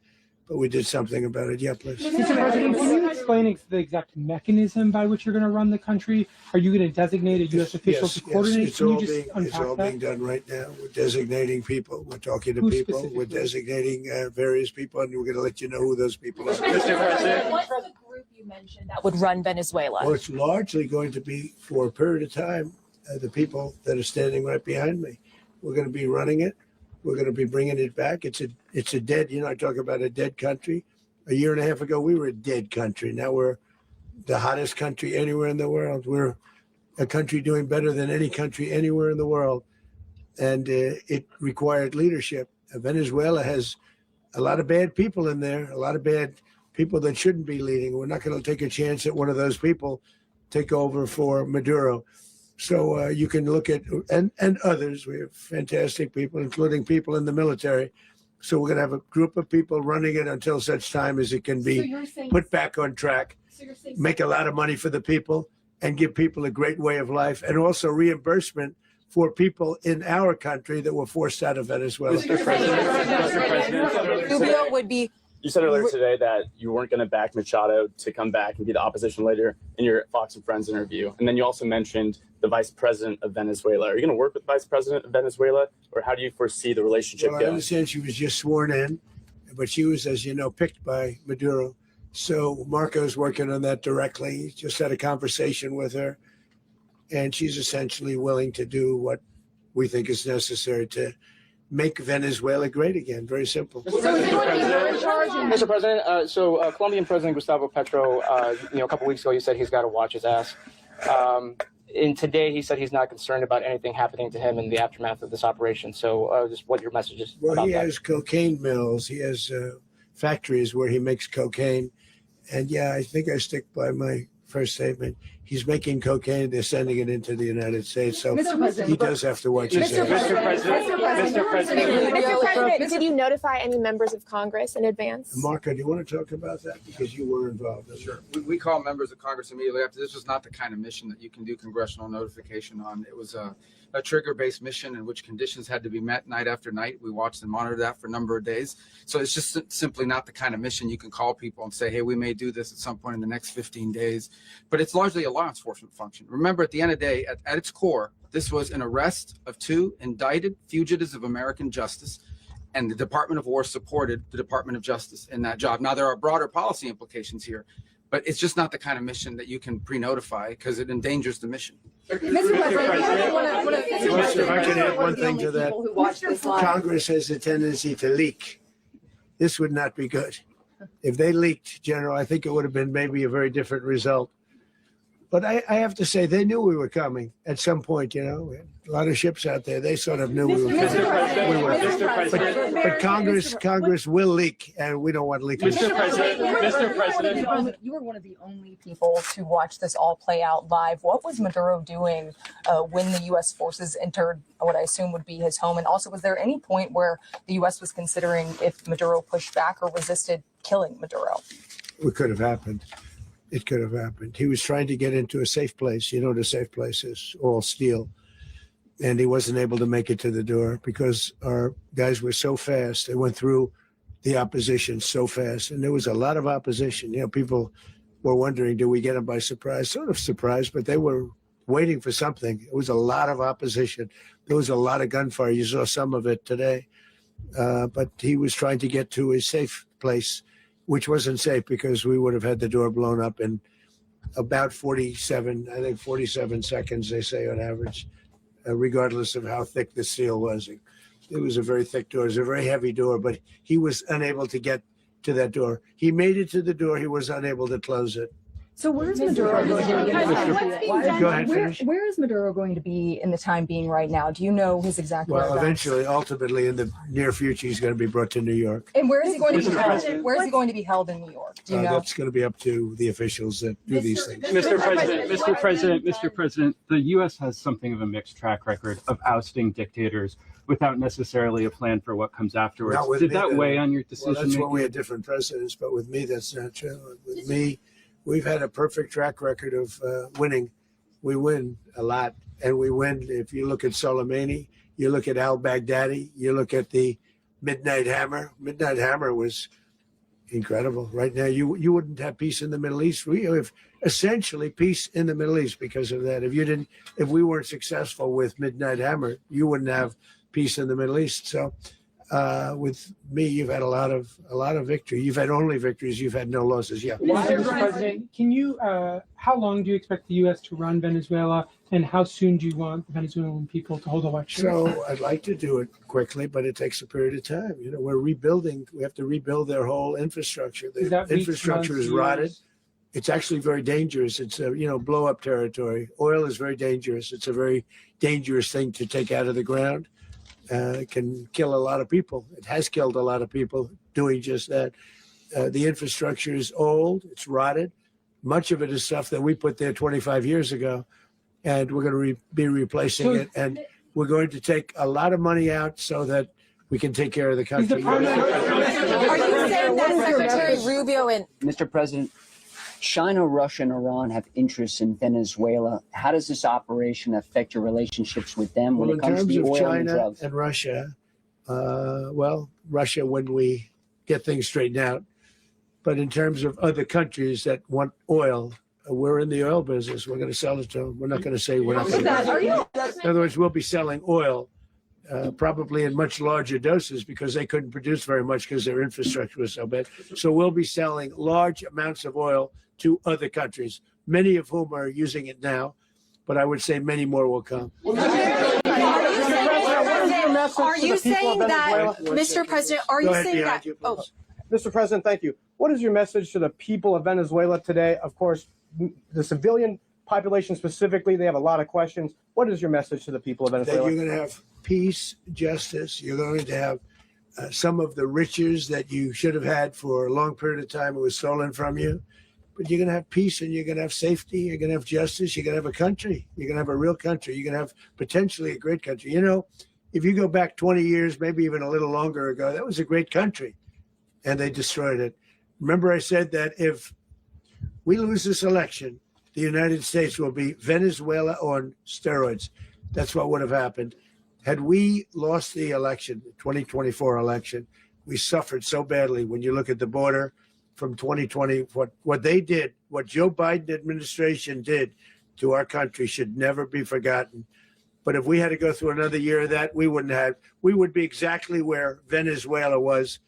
but we did something about it. Yeah, please. Mr. President, can you explain the exact mechanism by which you're going to run the country? Are you going to designate a U.S. official to coordinate? It's all being done right now. We're designating people. We're talking to people. We're designating various people, and we're going to let you know who those people are. Mr. President. What's the group you mentioned that would run Venezuela? Well, it's largely going to be, for a period of time, the people that are standing right behind me. We're going to be running it. We're going to be bringing it back. It's a dead, I talk about a dead country. A year and a half ago, we were a dead country. Now we're the hottest country anywhere in the world. We're a country doing better than any country anywhere in the world. And it required leadership. Venezuela has a lot of bad people in there, a lot of bad people that shouldn't be leading. We're not going to take a chance that one of those people take over for Maduro. So you can look at, and others, we have fantastic people, including people in the military. So we're going to have a group of people running it until such time as it can be put back on track, make a lot of money for the people, and give people a great way of life, and also reimbursement for people in our country that were forced out of Venezuela. Mr. President. Rubio would be. You said earlier today that you weren't going to back Machado to come back and be the opposition leader in your Fox and Friends interview. And then you also mentioned the vice president of Venezuela. Are you going to work with the vice president of Venezuela, or how do you foresee the relationship Well, going? I understand she was just sworn in, but she was, as you know, picked by Maduro. So Marco's working on that directly. He just had a conversation with her, and she's essentially willing to do what we think is necessary to make Venezuela great again. Very simple. Mr. President, Colombian President Gustavo Petro, a couple weeks ago, you said he's got to watch his ass. And today, he said he's not concerned about anything happening to him in the aftermath of this operation. So, just what your message is Well, about he that. has cocaine mills. He has factories where he makes cocaine. And yeah, I think I stick by my first statement. He's making cocaine. They're sending it into the United States. So Mr. President, he does have to watch his Mr. ass. President, did you notify any members of Congress in advance? Marco, do you want to talk about that? Because you were involved. Sure. We call members of Congress immediately after. This was not the kind of mission that you can do congressional notification on. It was a trigger-based mission in which conditions had to be met night after night. We watched and monitored that for a number of days. So it's just simply not the kind of mission you can call people and say, hey, we may do this at some point in the next 15 days. But it's largely a law enforcement function. Remember, at the end of the day, at its core, this was an arrest of 2 indicted fugitives of American justice, and the Department of War supported the Department of Justice in that job. Now, there are broader policy implications here, but it's just not the kind of mission that you can pre-notify because it endangers the mission. Mr. President, If I can add one thing to that. Congress has a tendency to leak. This would not be good. If they leaked, General, I think it would have been maybe a very different result. But I have to say, they knew we were coming at some point, We had a lot of ships out there. They sort of knew we were coming. But Congress will leak, and we don't want leakage. Mr. President. You were one of the only people to watch this all play out live. What was Maduro doing when the U.S. forces entered what I assume would be his home? And also, was there any point where the U.S. was considering if Maduro pushed back or resisted killing Maduro? It could have happened. It could have happened. He was trying to get into a safe place. You know what a safe place is, all steel. And he wasn't able to make it to the door because our guys were so fast. They went through the opposition so fast. And there was a lot of opposition. People were wondering, do we get them by surprise? Sort of surprised, but they were waiting for something. It was a lot of opposition. There was a lot of gunfire. You saw some of it today. But he was trying to get to a safe place, which wasn't safe because we would have had the door blown up in about 47 seconds, they say on average, regardless of how thick the steel was. It was a very thick door. It was a very heavy door, but he was unable to get to that door. He made it to the door. He was unable to close it. So where's Maduro going to be? Go ahead, finish. Where is Maduro going to be in the time being right now? Do you know his exact Well, whereabouts? eventually, ultimately, in the near future, he's going to be brought to New York. And where is he going to be Mr. held? President. Where is he going to be held in New York? Do you know? That's going to be up to the officials that do these things. Mr. President, the U.S. has something of a mixed track record of ousting dictators without necessarily a plan for what comes afterwards. Not with Did me, that though. weigh on your decision Well, that's making? when we had different presidents, but with me, that's not true. With me, we've had a perfect track record of winning. We win a lot, and we win. If you look at Soleimani, you look at al-Baghdadi, you look at the Midnight Hammer. Midnight Hammer was incredible. Right now, you wouldn't have peace in the Middle East. We have essentially peace in the Middle East because of that. If we weren't successful with Midnight Hammer, you wouldn't have peace in the Middle East. So With me, you've had a lot of victory. You've had only victories. You've had no losses. Yeah. Mr. President, can you? How long do you expect the U.S. to run Venezuela, and how soon do you want the Venezuelan people to hold elections? So I'd like to do it quickly, but it takes a period of time. You know, we're rebuilding. We have to rebuild their whole infrastructure. Does The that weeks, infrastructure months, is rotted. years? It's actually very dangerous. It's a blow up territory. Oil is very dangerous. It's a very dangerous thing to take out of the ground. It can kill a lot of people. It has killed a lot of people doing just that. The infrastructure is old. It's rotted. Much of it is stuff that we put there 25 years ago, and we're going to be replacing it. And we're going to take a lot of money out so that we can take care of the country. Are you saying that Secretary Rubio and Mr. President, China, Russia, and Iran have interests in Venezuela. How does this operation affect your relationships with them when it comes to the oil and China drugs? and Russia, Russia when we get things straightened out. But in terms of other countries that want oil, we're in the oil business. We're going to sell it to them. We're not going to say we're not going to. In other words, we'll be selling oil probably in much larger doses because they couldn't produce very much because their infrastructure was so bad. So we'll be selling large amounts of oil to other countries, many of whom are using it now, but I would say many more will come. Are you saying that, Mr. President, are you saying that? Oh, Mr. President, thank you. What is your message to the people of Venezuela today? Of course, the civilian population specifically, they have a lot of questions. What is your message to the people of Venezuela? That you're going to have peace, justice. You're going to have some of the riches that you should have had for a long period of time. It was stolen from you. But you're going to have peace and you're going to have safety. You're going to have justice. You're going to have a country. You're going to have a real country. You're going to have potentially a great country. You know, if you go back 20 years, maybe even a little longer ago, that was a great country. And they destroyed it. Remember I said that if we lose this election, the United States will be Venezuela on steroids. That's what would have happened. Had we lost the election, the 2024 election, we suffered so badly when you look at the border from 2020. What they did, what Joe Biden administration did to our country should never be forgotten. But if we had to go through another year of that, we would be exactly where Venezuela was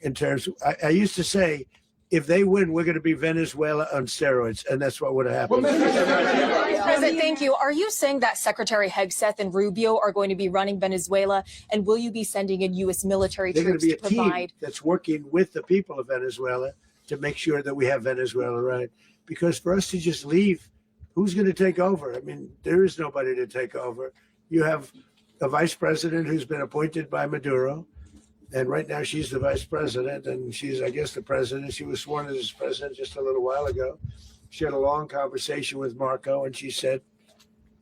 in terms of, I used to say, if they win, we're going to be Venezuela on steroids, and that's what would have happened. President, thank you. Are you saying that Secretary Hegseth and Rubio are going to be running Venezuela, and will you be sending in U.S. military They're troops going to to be a provide? team that's working with the people of Venezuela to make sure that we have Venezuela right. Because for us to just leave, who's going to take over? I mean, there is nobody to take over. You have a vice president who's been appointed by Maduro. And right now she's the vice president and she's, I guess, the president. She was sworn as president just a little while ago. She had a long conversation with Marco and she said,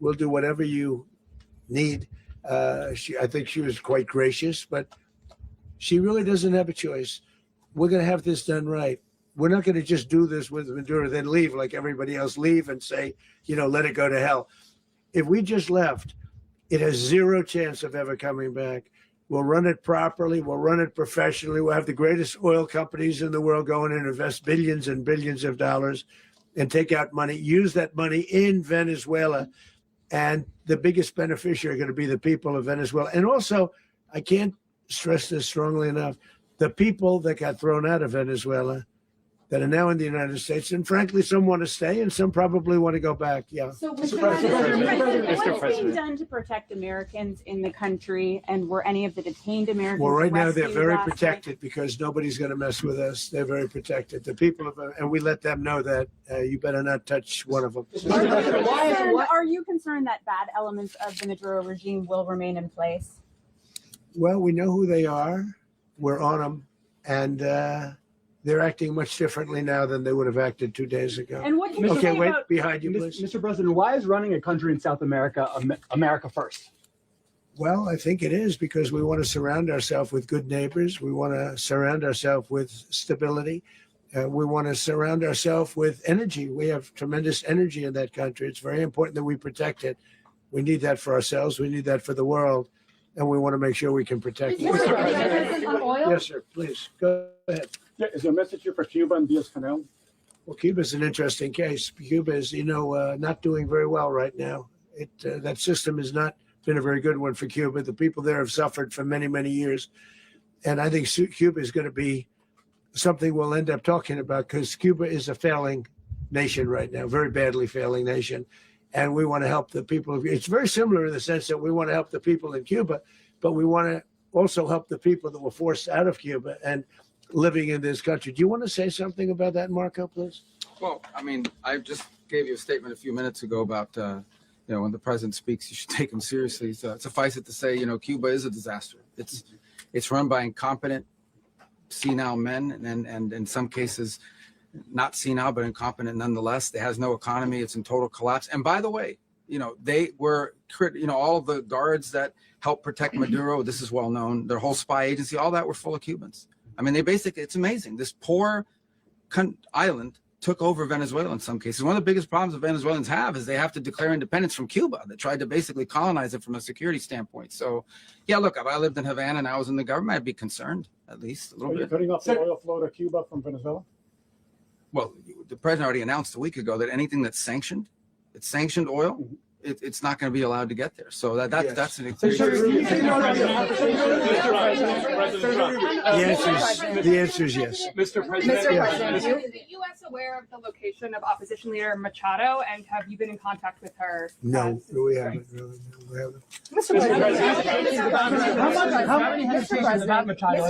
we'll do whatever you need. I think she was quite gracious, but she really doesn't have a choice. We're going to have this done right. We're not going to just do this with Maduro, then leave like everybody else, leave and say, let it go to hell. If we just left, it has zero chance of ever coming back. We'll run it properly. We'll run it professionally. We'll have the greatest oil companies in the world go in and invest billions and billions of dollars and take out money, use that money in Venezuela. And the biggest beneficiary are going to be the people of Venezuela. And also, I can't stress this strongly enough, the people that got thrown out of Venezuela that are now in the United States. And frankly, some want to stay and some probably want to go back. Yeah. So, Mr. President, what is being done to protect Americans in the country? And were any of the detained Americans Well, right now they're rescued very last protected night? because nobody's going to mess with us. They're very protected. The people of, and we let them know that you better not touch one of them. Are you concerned that bad elements of the Maduro regime will remain in place? Well, we know who they are. We're on them. And they're acting much differently now than they would have acted 2 days ago. And what can you Okay, say wait, about behind you, please. Mr. President, why is running a country in South America America first? Well, I think it is because we want to surround ourselves with good neighbors. We want to surround ourselves with stability. We want to surround ourselves with energy. We have tremendous energy in that country. It's very important that we protect it. We need that for ourselves. We need that for the world. And we want to make sure we can protect it. Yes, sir. Please, go ahead. Yeah, is there a message here for Cuba and Diaz-Canel? Well, Cuba's an interesting case. Cuba is, not doing very well right now. That system has not been a very good one for Cuba. The people there have suffered for many, many years. And I think Cuba is going to be something we'll end up talking about, because Cuba is a failing nation right now, very badly failing nation. And we want to help the people. It's very similar in the sense that we want to help the people in Cuba, but we want to also help the people that were forced out of Cuba and living in this country. Do you want to say something about that, Marco, please? Well, I mean, I just gave you a statement a few minutes ago about, when the president speaks, you should take him seriously. So suffice it to say, Cuba is a disaster. It's run by incompetent, senile men, and in some cases, not senile, but incompetent nonetheless. It has no economy. It's in total collapse. And by the way, they were, all the guards that helped protect Maduro, this is well known, their whole spy agency, all that were full of Cubans. I mean, it's amazing. This poor island took over Venezuela in some cases. One of the biggest problems the Venezuelans have is they have to declare independence from Cuba. They tried to basically colonize it from a security standpoint. So, yeah, look, if I lived in Havana and I was in the government, I'd be concerned, at least a little Are you bit. cutting off the oil flow to Cuba from Venezuela? Well, the president already announced a week ago that anything that's sanctioned, it's sanctioned oil, it's not going to be allowed to get there. So that's an The answer is yes. Mr. President, Yeah. is the U.S. aware of the location of opposition leader Machado, and have you been in contact with her? No, we haven't. Really, no, we haven't. Mr.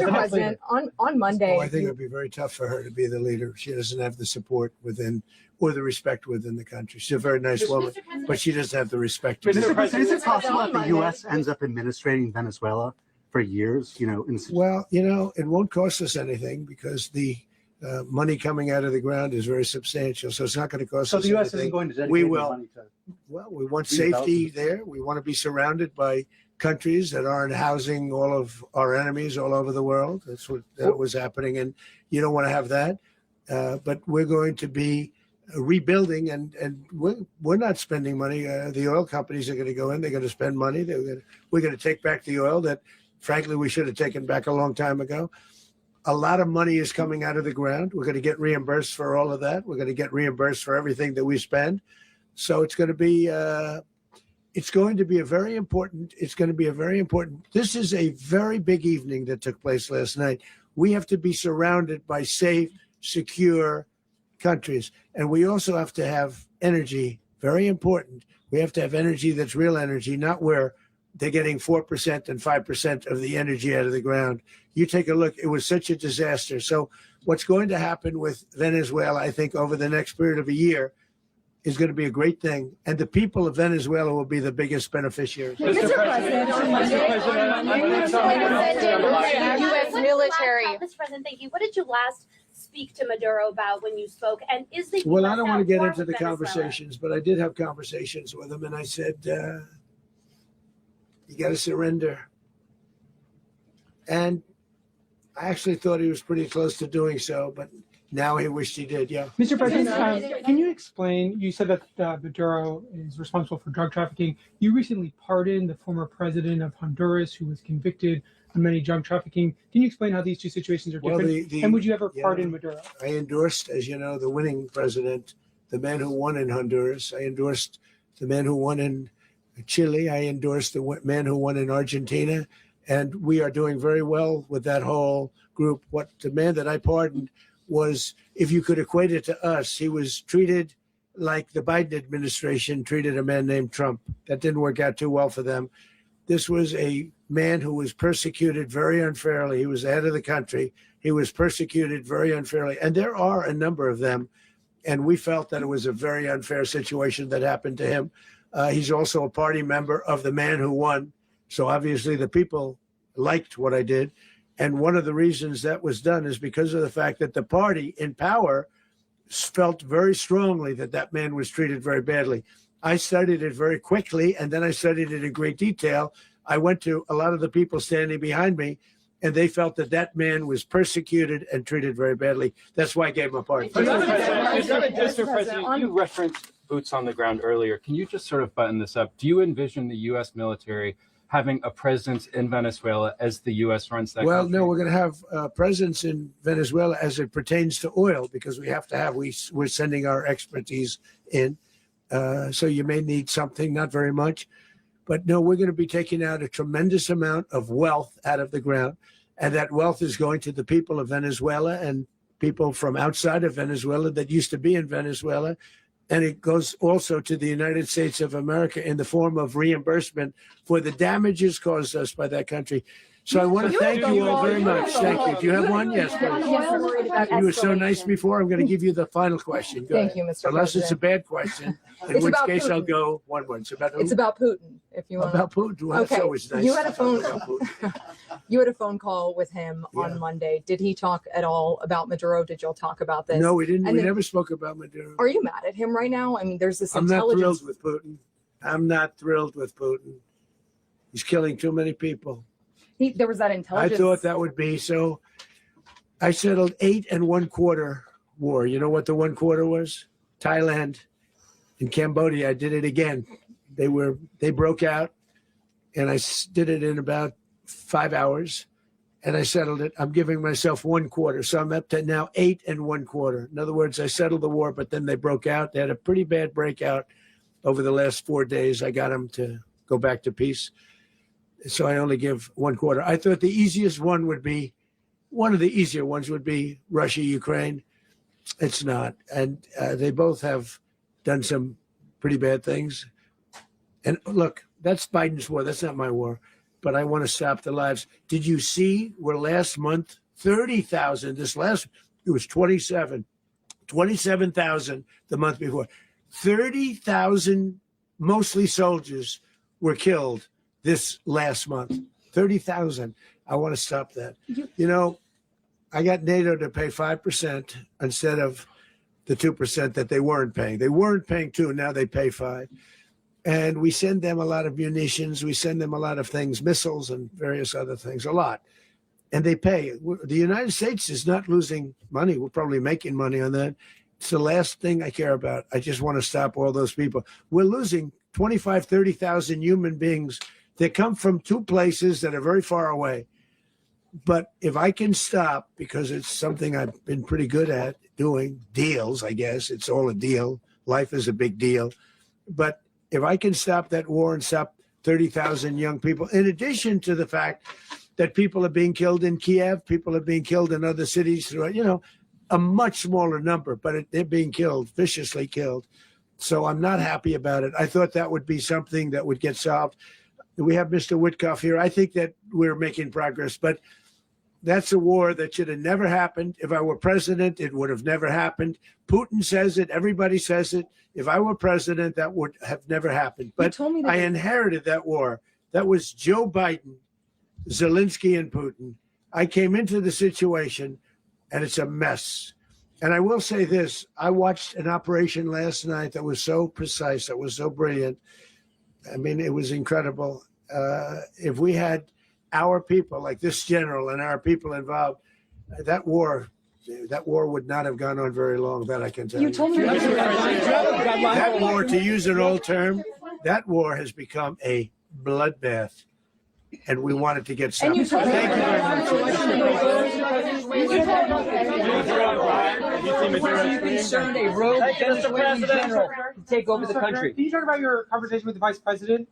President, on Monday, Oh, I think it would be very tough for her to be the leader. She doesn't have the support within or the respect within the country. She's a very nice woman, but she doesn't have the respect. Mr. President, is it possible that the U.S. ends up administrating Venezuela for years? Well, it won't cost us anything because the money coming out of the ground is very substantial. So it's not going to cost So us the U.S. anything. isn't going to dedicate We any will. money to. Well, we want redevelopment? safety there. We want to be surrounded by countries that aren't housing all of our enemies all over the world. That's what was happening, and you don't want to have that. But we're going to be rebuilding, and we're not spending money. The oil companies are going to go in. They're going to spend money. We're going to take back the oil that, frankly, we should have taken back a long time ago. A lot of money is coming out of the ground. We're going to get reimbursed for all of that. We're going to get reimbursed for everything that we spend. So it's going to be a very important. This is a very big evening that took place last night. We have to be surrounded by safe, secure countries, and we also have to have energy. Very important. We have to have energy that's real energy, not where they're getting 4% and 5% of the energy out of the ground. You take a look. It was such a disaster. So what's going to happen with Venezuela, I think, over the next period of a year is going to be a great thing. And the people of Venezuela will be the biggest beneficiaries. Mr. President, U.S. military. Mr. President, thank you. What did you last speak to Maduro about when you spoke? And is the Well, US I don't want to get at war into with the Venezuela? conversations, but I did have conversations with him, and I said, you got to surrender. And I actually thought he was pretty close to doing so, but now he wished he did, yeah. Mr. President, can you explain? You said that Maduro is responsible for drug trafficking. You recently pardoned the former president of Honduras who was convicted of many drug trafficking. Can you explain how these two situations are different? And would you ever pardon Maduro? I endorsed, as you know, the winning president, the man who won in Honduras. I endorsed the man who won in Chile. I endorsed the man who won in Argentina. And we are doing very well with that whole group. What the man that I pardoned was, if you could equate it to us, he was treated like the Biden administration treated a man named Trump. That didn't work out too well for them. This was a man who was persecuted very unfairly. He was the head of the country. He was persecuted very unfairly. And there are a number of them. And we felt that it was a very unfair situation that happened to him. He's also a party member of the man who won. So obviously the people liked what I did. And one of the reasons that was done is because of the fact that the party in power felt very strongly that that man was treated very badly. I studied it very quickly, and then I studied it in great detail. I went to a lot of the people standing behind me, and they felt that that man was persecuted and treated very badly. That's why I gave him a pardon. Mr. President, you referenced boots on the ground earlier. Can you just sort of button this up? Do you envision the U.S. military having a presence in Venezuela as the U.S. runs that Well, country? no, we're going to have a presence in Venezuela as it pertains to oil, because we have to have, we're sending our expertise in. So you may need something, not very much. But no, we're going to be taking out a tremendous amount of wealth out of the ground. and that wealth is going to the people of Venezuela and people from outside of Venezuela that used to be in Venezuela. And it goes also to the United States of America in the form of reimbursement for the damages caused us by that country. So I want to thank you all very much. Thank you. Do you have one? Yes, please. You were so nice before. I'm going to give you the final question. Go Thank ahead. you, Mr. Unless it's a President. bad question, in It's which about case I'll Putin. go one word. It's about who? It's about Putin. If you want. About Putin. Well, Okay. that's always nice. You had a phone. About Putin. You had a phone call with him Yeah. on Monday. Did he talk at all about Maduro? Did y'all talk about this? No, we didn't. And We then- never spoke about Maduro. Are you mad at him right now? I mean, there's this I'm not intelligence. thrilled with Putin. I'm not thrilled with Putin. He's killing too many people. There was that I intelligence. thought that would be so. I settled 8 1/4 war. You know what the 1/4 was? Thailand and Cambodia. I did it again. They broke out, and I did it in about 5 hours, and I settled it. I'm giving myself 1/4, so I'm up to now 8 1/4. In other words, I settled the war, but then they broke out. They had a pretty bad breakout over the last 4 days. I got them to go back to peace. So I only give 1/4. I thought the easiest one would be, one of the easier ones would be Russia, Ukraine. It's not. And they both have done some pretty bad things. And look, that's Biden's war. That's not my war. But I want to stop the lives. Did you see where last month, 30,000, it was 27,000 the month before. 30,000, mostly soldiers, were killed this last month. 30,000. I want to stop that. You know, I got NATO to pay 5% instead of the 2% that they weren't paying. They weren't paying 2, now they pay 5. And we send them a lot of munitions. We send them a lot of things, missiles and various other things, a lot. And they pay. The United States is not losing money. We're probably making money on that. It's the last thing I care about. I just want to stop all those people. We're losing 25, 30,000 human beings that come from 2 places that are very far away. But if I can stop, because it's something I've been pretty good at doing, deals, I guess. It's all a deal. Life is a big deal. But if I can stop that war and stop 30,000 young people, in addition to the fact that people are being killed in Kiev, people are being killed in other cities, you know, a much smaller number, but they're being killed, viciously killed. So I'm not happy about it. I thought that would be something that would get solved. We have Mr. Witkoff here. I think that we're making progress, but that's a war that should have never happened. If I were president, it would have never happened. Putin says it. Everybody says it. If I were president, that would have never happened. But I inherited that war. That was Joe Biden, Zelensky, and Putin. I came into the situation, and it's a mess. And I will say this. I watched an operation last night that was so precise, that was so brilliant. I mean, it was incredible. If we had our people, like this general and our people involved, that war would not have gone on very long, that I can tell you. You told me That war, to use an old term, that war has become a bloodbath, and we want it to get stopped. And you told me Thank you very much. Are you concerned a rogue Venezuelan general to take over the country? Can you talk about your conversation with the vice president?